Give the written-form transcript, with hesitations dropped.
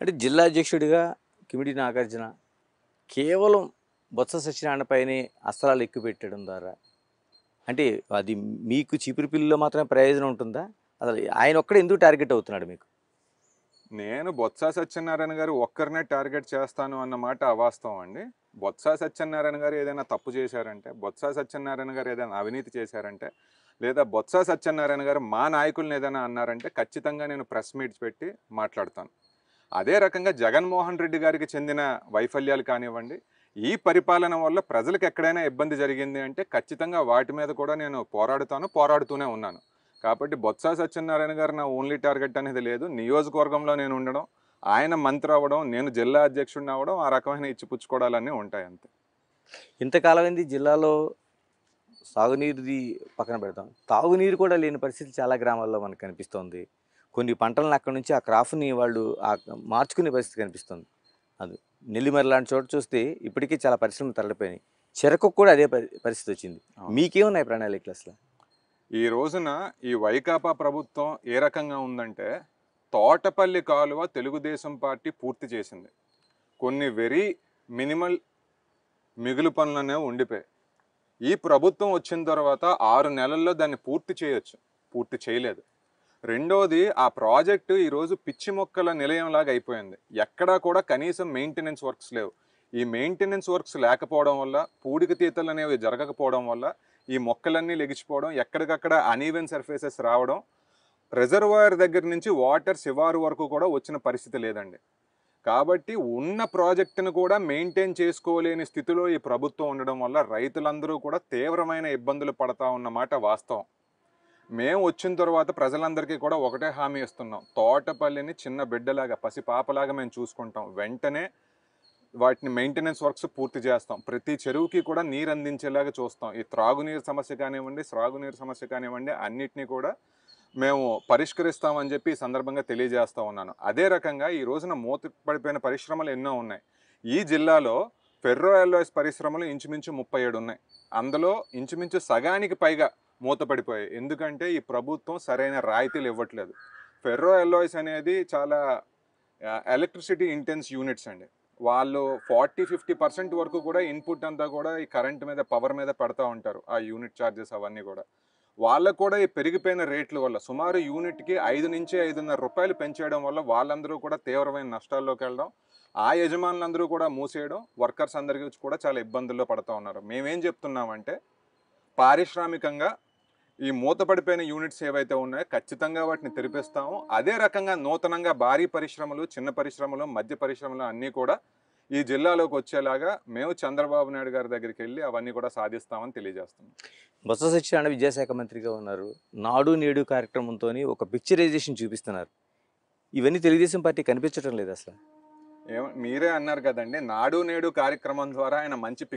అంటే జిల్లా అధ్యక్షుడిగా కిమిడి నాగార్జున కేవలం బొత్స సత్యనారాయణ పైనే అస్త్రాలు ఎక్కుపెట్టడం ద్వారా అంటే అది మీకు చీపురు పిల్లిలో మాత్రమే ప్రయోజనం ఉంటుందా? అసలు ఆయన ఒక్కడే ఎందుకు టార్గెట్ అవుతున్నాడు మీకు? నేను బొత్స సత్యనారాయణ గారు ఒక్కరినే టార్గెట్ చేస్తాను అన్న మాట అవాస్తవం అండి. బొత్స సత్యనారాయణ గారు ఏదైనా తప్పు చేశారంటే, బొత్స సత్యనారాయణ గారు ఏదైనా అవినీతి చేశారంటే, లేదా బొత్స సత్యనారాయణ గారు మా నాయకుల్ని ఏదైనా అన్నారంటే ఖచ్చితంగా నేను ప్రెస్ మీట్స్ పెట్టి మాట్లాడతాను. అదే రకంగా జగన్మోహన్ రెడ్డి గారికి చెందిన వైఫల్యాలు కానివ్వండి, ఈ పరిపాలన వల్ల ప్రజలకు ఎక్కడైనా ఇబ్బంది జరిగింది అంటే ఖచ్చితంగా వాటి మీద కూడా నేను పోరాడుతాను, పోరాడుతూనే ఉన్నాను. కాబట్టి బొత్స సత్యనారాయణ గారు నా ఓన్లీ టార్గెట్ అనేది లేదు. నియోజకవర్గంలో నేను ఉండడం, ఆయన మంత్రి అవ్వడం, నేను జిల్లా అధ్యక్షుడిని అవ్వడం, ఆ రకమైన ఇచ్చిపుచ్చుకోవడాలన్నీ ఉంటాయి అంతే. ఇంతకాలమైంది జిల్లాలో సాగునీరుది పక్కన పెడతాం. తాగునీరు కూడా లేని పరిస్థితి చాలా గ్రామాల్లో మనకు కనిపిస్తోంది. కొన్ని పంటలను అక్కడి నుంచి ఆ క్రాప్‌ని వాళ్ళు మార్చుకునే పరిస్థితి కనిపిస్తుంది. అది నెల్లిమర్ల లాంటి చోట చూస్తే ఇప్పటికీ చాలా పరిశ్రమలు తరలిపోయినాయి. చెరకుకు కూడా అదే పరిస్థితి వచ్చింది. అవును. మీకేమున్నాయి ప్రణాళికలు అసల? ఈ రోజున ఈ వైకాపా ప్రభుత్వం ఏ రకంగా ఉందంటే, తోటపల్లి కాలువ తెలుగుదేశం పార్టీ పూర్తి చేసింది. కొన్ని వెరీ మినిమల్ మిగులు పనులనేవి ఉండిపోయాయి. ఈ ప్రభుత్వం వచ్చిన తర్వాత 6 నెలల్లో దాన్ని పూర్తి చేయొచ్చు. పూర్తి చేయలేదు. రెండోది ఆ ప్రాజెక్టు ఈరోజు పిచ్చి మొక్కల నిలయంలాగా అయిపోయింది. ఎక్కడా కూడా కనీసం మెయింటెనెన్స్ వర్క్స్ లేవు. ఈ మెయింటెనెన్స్ వర్క్స్ లేకపోవడం వల్ల, పూడిక తీతలు అనేవి జరగకపోవడం వల్ల, ఈ మొక్కలన్నీ లెగిచిపోవడం, ఎక్కడికక్కడ అనీవెన్ సర్ఫేసెస్ రావడం, రిజర్వాయర్ దగ్గర నుంచి వాటర్ శివారు వరకు కూడా వచ్చిన పరిస్థితి లేదండి. కాబట్టి ఉన్న ప్రాజెక్టును కూడా మెయింటైన్ చేసుకోలేని స్థితిలో ఈ ప్రభుత్వం ఉండడం వల్ల రైతులందరూ కూడా తీవ్రమైన ఇబ్బందులు పడతా ఉన్నమాట వాస్తవం. మేము వచ్చిన తర్వాత ప్రజలందరికీ కూడా ఒకటే హామీ ఇస్తున్నాం. తోటపల్లిని చిన్న బిడ్డలాగా, పసిపాపలాగా మేము చూసుకుంటాం. వెంటనే వాటిని మెయింటెనెన్స్ వర్క్స్ పూర్తి చేస్తాం. ప్రతి చెరువుకి కూడా నీరు అందించేలాగా చూస్తాం. ఈ త్రాగునీరు సమస్య కానివ్వండి, సాగునీరు సమస్య కానివ్వండి, అన్నిటినీ కూడా మేము పరిష్కరిస్తామని చెప్పి ఈ సందర్భంగా తెలియజేస్తా ఉన్నాను. అదే రకంగా ఈ రోజున మూతపడిపోయిన పరిశ్రమలు ఎన్నో ఉన్నాయి. ఈ జిల్లాలో ఫెర్రో అల్లాయ్స్ పరిశ్రమలు ఇంచుమించు 37 ఉన్నాయి. అందులో ఇంచుమించు సగానికి పైగా మూతపడిపోయాయి. ఎందుకంటే ఈ ప్రభుత్వం సరైన రాయితీలు ఇవ్వట్లేదు. ఫెర్రో అల్లాయ్స్ అనేది చాలా ఎలక్ట్రిసిటీ ఇంటెన్స్ యూనిట్స్ అండి. వాళ్ళు 40-50% వరకు కూడా ఇన్పుట్ అంతా కూడా ఈ కరెంట్ మీద, పవర్ మీద పెడతా ఉంటారు. ఆ యూనిట్ ఛార్జెస్ అవన్నీ కూడా. వాళ్ళకు కూడా ఈ పెరిగిపోయిన రేట్ల వల్ల సుమారు యూనిట్కి 5-5.5 రూపాయలు పెంచేయడం వల్ల వాళ్ళందరూ కూడా తీవ్రమైన నష్టాల్లోకి వెళ్ళడం, ఆ యజమానులందరూ కూడా మూసేయడం, వర్కర్స్ అందరికీ కూడా చాలా ఇబ్బందుల్లో పడుతూ ఉన్నారు. మేమేం చెప్తున్నామంటే, పారిశ్రామికంగా ఈ మూతపడిపోయిన యూనిట్స్ ఏవైతే ఉన్నాయో ఖచ్చితంగా వాటిని తెరిపిస్తాము. అదే రకంగా నూతనంగా భారీ పరిశ్రమలు, చిన్న పరిశ్రమలు, మధ్య పరిశ్రమలు అన్నీ కూడా ఈ జిల్లాలోకి వచ్చేలాగా మేము చంద్రబాబు నాయుడు గారి దగ్గరికి వెళ్ళి అవన్నీ కూడా సాధిస్తామని తెలియజేస్తున్నాం. బొత్స సత్యనారాయణ విద్యాశాఖ మంత్రిగా ఉన్నారు. నాడు నేడు కార్యక్రమంతోని ఒక పిక్చరైజేషన్ చూపిస్తున్నారు. ఇవన్నీ తెలుగుదేశం పార్టీ కనిపించటం లేదు అసల. మీరే అన్నారు కదండి, నాడు నేడు కార్యక్రమం ద్వారా ఆయన మంచి